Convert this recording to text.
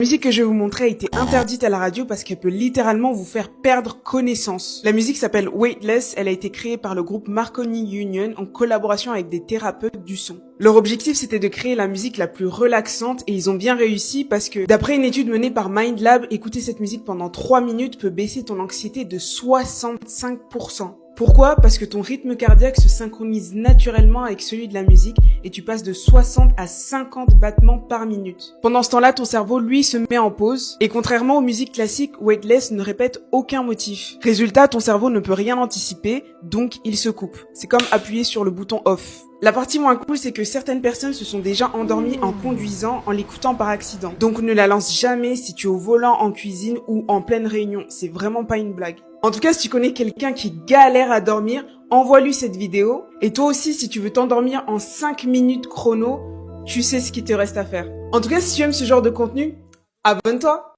La musique que je vais vous montrer a été interdite à la radio parce qu'elle peut littéralement vous faire perdre connaissance. La musique s'appelle Weightless, elle a été créée par le groupe Marconi Union en collaboration avec des thérapeutes du son. Leur objectif c'était de créer la musique la plus relaxante et ils ont bien réussi parce que d'après une étude menée par MindLab, écouter cette musique pendant 3 minutes peut baisser ton anxiété de 65%. Pourquoi? Parce que ton rythme cardiaque se synchronise naturellement avec celui de la musique et tu passes de 60 à 50 battements par minute. Pendant ce temps-là, ton cerveau, lui, se met en pause et contrairement aux musiques classiques, Weightless ne répète aucun motif. Résultat, ton cerveau ne peut rien anticiper, donc il se coupe. C'est comme appuyer sur le bouton off. La partie moins cool, c'est que certaines personnes se sont déjà endormies en conduisant en l'écoutant par accident. Donc ne la lance jamais si tu es au volant, en cuisine ou en pleine réunion. C'est vraiment pas une blague. En tout cas, si tu connais quelqu'un qui galère à dormir, envoie-lui cette vidéo. Et toi aussi, si tu veux t'endormir en 5 minutes chrono, tu sais ce qu'il te reste à faire. En tout cas, si tu aimes ce genre de contenu, abonne-toi.